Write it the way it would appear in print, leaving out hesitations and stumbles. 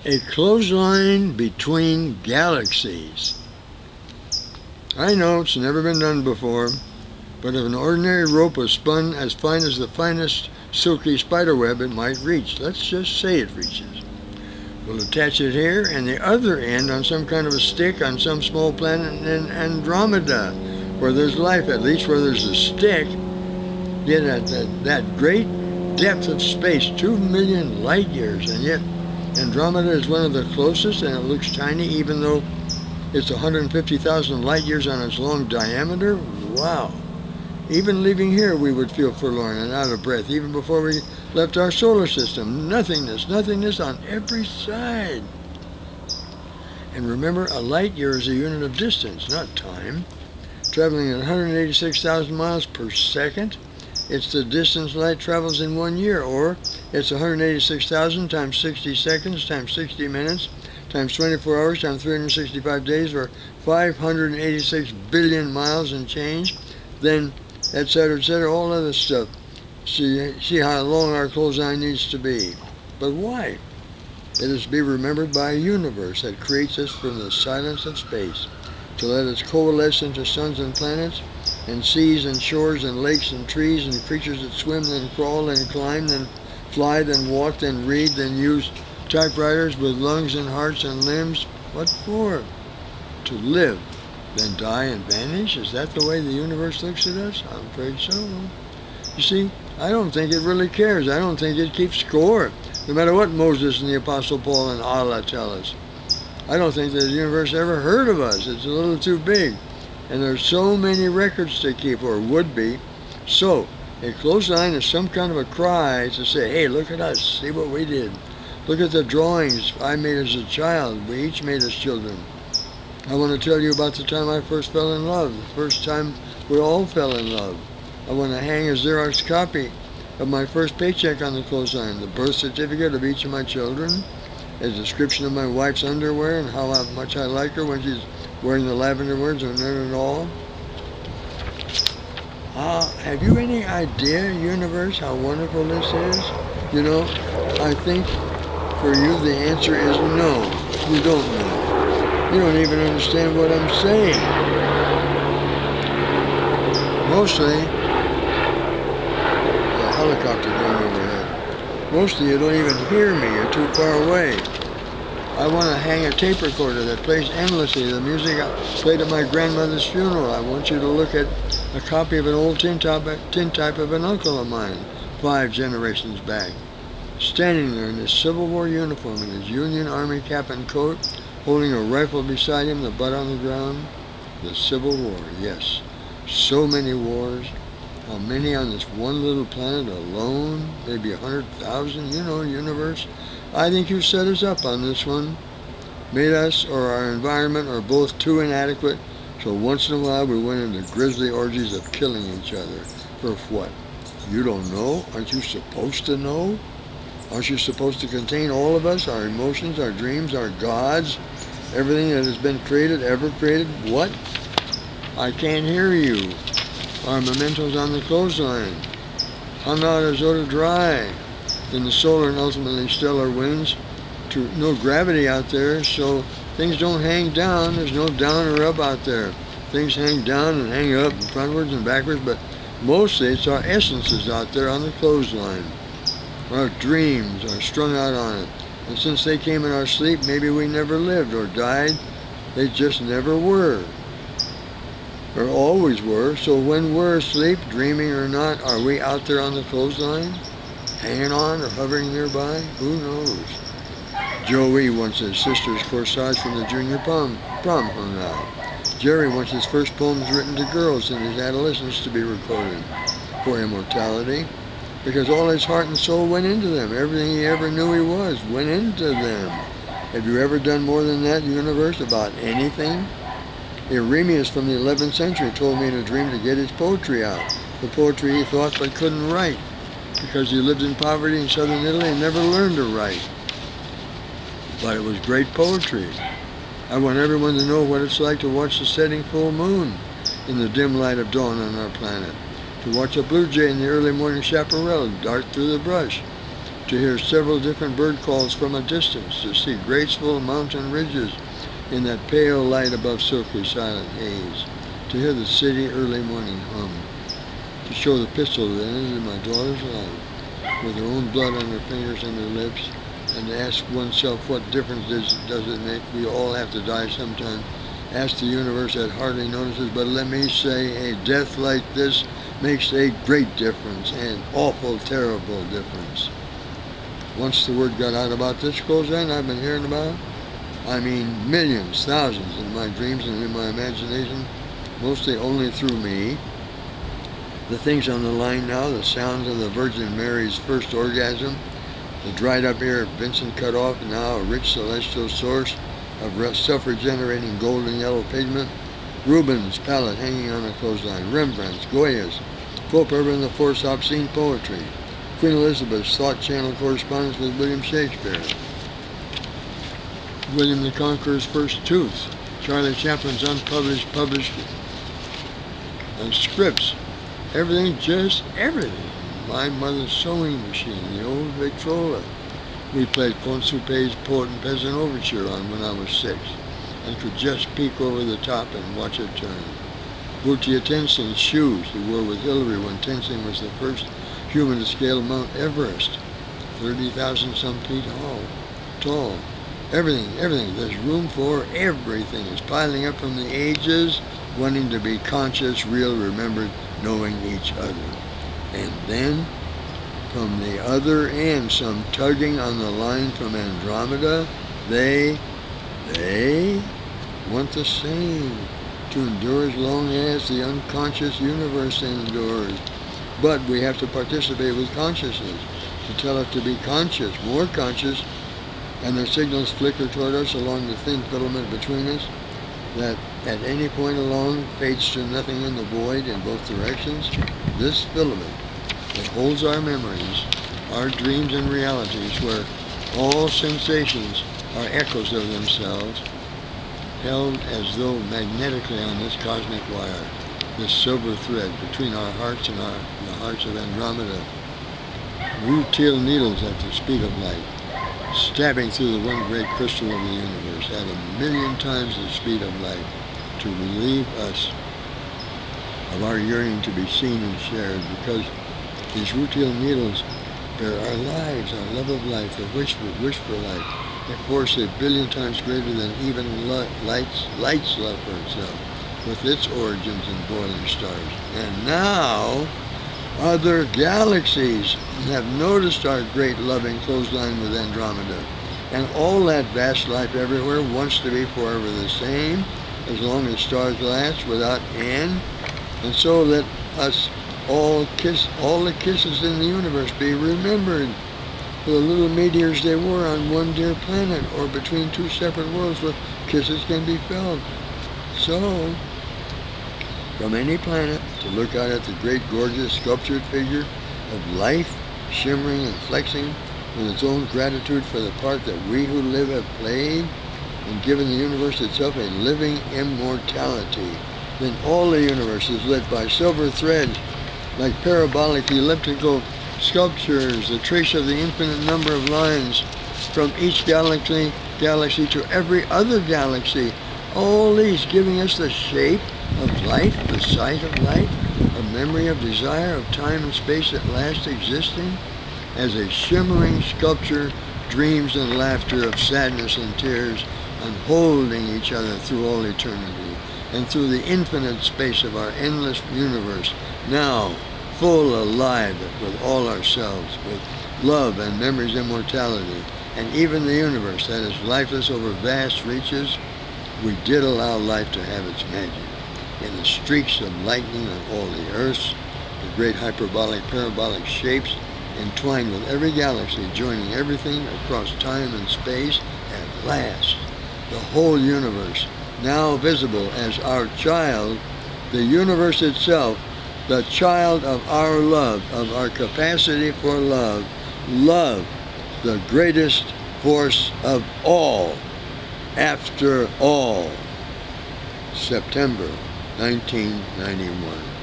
A clothesline between galaxies. I know it's never been done before, but if an ordinary rope was spun as fine as the finest silky spider web, it might reach. Let's just say it reaches. We'll attach it here and the other end on some kind of a stick on some small planet in Andromeda, where there's life, at least where there's a stick. Yet at that great depth of space, 2 million light years, and yet Andromeda is one of the closest, and it looks tiny even though it's 150,000 light years on its long diameter. Wow. Even leaving here we would feel forlorn and out of breath even before we left our solar system. Nothingness, nothingness on every side. And remember, a light year is a unit of distance, not time. Traveling at 186,000 miles per second, it's the distance light travels in 1 year, or it's 186,000 times 60 seconds times 60 minutes times 24 hours times 365 days, or 586 billion miles and change, then etc., all other stuff. See how long our clothesline needs to be. But why? It is to be remembered by a universe that creates us from the silence of space, to let us coalesce into suns and planets, and seas and shores and lakes and trees and creatures that swim, then crawl, then climb, then fly, then walk, then read, then use typewriters with lungs and hearts and limbs. What for? To live, then die and vanish? Is that the way the universe looks at us? I'm afraid so. You see, I don't think it really cares. I don't think it keeps score, no matter what Moses and the Apostle Paul and Allah tell us. I don't think that the universe ever heard of us. It's a little too big. And there's so many records to keep, or would be. So, a clothesline is some kind of a cry to say, hey, look at us, see what we did. Look at the drawings I made as a child. We each made as children. I want to tell you about the time I first fell in love, the first time we all fell in love. I want to hang a Xerox copy of my first paycheck on the clothesline, the birth certificate of each of my children, a description of my wife's underwear and how much I like her when she's wearing the lavender words or none at all. Have you any idea, universe, how wonderful this is? You know, I think for you the answer is no. You don't know. You don't even understand what I'm saying. Mostly, a helicopter going overhead. Mostly you don't even hear me. You're too far away. I want to hang a tape recorder that plays endlessly the music I played at my grandmother's funeral. I want you to look at a copy of an old tintype of an uncle of mine, 5 generations back, standing there in his Civil War uniform in his Union Army cap and coat, holding a rifle beside him, the butt on the ground. The Civil War, yes. So many wars. How many on this one little planet alone? Maybe 100,000, you know, universe. I think you set us up on this one. Made us or our environment or both too inadequate, so once in a while we went into grisly orgies of killing each other. For what? You don't know? Aren't you supposed to know? Aren't you supposed to contain all of us, our emotions, our dreams, our gods, everything that has been created, ever created? What? I can't hear you. Our mementos on the clothesline. Hung out as though to dry in the solar and ultimately stellar winds. No gravity out there, so things don't hang down. There's no down or up out there. Things hang down and hang up and frontwards and backwards, but mostly it's our essences out there on the clothesline. Our dreams are strung out on it. And since they came in our sleep, maybe we never lived or died. They just never were. Or always were. So when we're asleep, dreaming or not, are we out there on the clothesline? Hanging on or hovering nearby? Who knows? Joey wants his sister's corsage from the junior prom hung out. Jerry wants his first poems written to girls in his adolescence to be recorded for immortality, because all his heart and soul went into them. Everything he ever knew he was went into them. Have you ever done more than that, universe, about anything? Eremius from the 11th century told me in a dream to get his poetry out, the poetry he thought but couldn't write, because he lived in poverty in southern Italy and never learned to write. But it was great poetry. I want everyone to know what it's like to watch the setting full moon in the dim light of dawn on our planet, to watch a blue jay in the early morning chaparral dart through the brush, to hear several different bird calls from a distance, to see graceful mountain ridges in that pale light above silky silent haze, to hear the city early morning hum, to show the pistol that ended my daughter's life, with her own blood on her fingers and her lips, and to ask oneself what difference does it make? We all have to die sometime. Ask the universe that hardly notices, but let me say, a death like this makes a great difference, an awful, terrible difference. Once the word got out about this clothesline I've been hearing about, I mean millions, thousands in my dreams and in my imagination, mostly only through me. The things on the line now, the sounds of the Virgin Mary's first orgasm, the dried up air of Vincent cut off, now a rich celestial source of self-regenerating golden yellow pigment, Rubens' palette hanging on a clothesline, Rembrandt's, Goya's, Pope Urban IV's obscene poetry, Queen Elizabeth's thought channel correspondence with William Shakespeare, William the Conqueror's first tooth, Charlie Chaplin's unpublished scripts, everything, just everything. My mother's sewing machine, the old Victrola. We played Consupé's Poet and Peasant Overture on when I was 6, and could just peek over the top and watch it turn. Bhutia Tenzing's shoes he wore with Hillary when Tenzing was the first human to scale Mount Everest, 30,000 some feet tall. Everything, there's room for everything. It's piling up from the ages, wanting to be conscious, real, remembered, knowing each other. And then, from the other end, some tugging on the line from Andromeda, they want the same, to endure as long as the unconscious universe endures. But we have to participate with consciousness, to tell it to be conscious, more conscious, and their signals flicker toward us along the thin filament between us, that at any point along fades to nothing in the void in both directions. This filament that holds our memories, our dreams and realities, where all sensations are echoes of themselves, held as though magnetically on this cosmic wire, this silver thread between our hearts and the hearts of Andromeda, rutile needles at the speed of light, stabbing through the one great crystal of the universe at 1,000,000 times the speed of light, to relieve us of our yearning to be seen and shared, because these rutile needles bear our lives, our love of life, the wish for life, a force 1,000,000,000 times greater than even light's love for itself, with its origins in boiling stars. And now, other galaxies have noticed our great loving clothesline with Andromeda, and all that vast life everywhere wants to be forever the same, as long as stars last without end, and so let us all the kisses in the universe be remembered, for the little meteors they were on one dear planet, or between two separate worlds where kisses can be felt. So, from any planet, to look out at the great gorgeous sculptured figure of life, shimmering and flexing with its own gratitude for the part that we who live have played, and given the universe itself a living immortality, then all the universe is lit by silver threads, like parabolic elliptical sculptures, the trace of the infinite number of lines from each galaxy to every other galaxy, all these giving us the shape of life, the sight of life, a memory of desire, of time and space at last existing, as a shimmering sculpture dreams and laughter of sadness and tears, unfolding each other through all eternity, and through the infinite space of our endless universe, now full alive with all ourselves, with love and memories immortality, and even the universe that is lifeless over vast reaches. We did allow life to have its magic. In the streaks of lightning on all the earths, the great hyperbolic, parabolic shapes entwined with every galaxy, joining everything across time and space, at last, the whole universe, now visible as our child, the universe itself, the child of our love, of our capacity for love, the greatest force of all, after all. September 1991.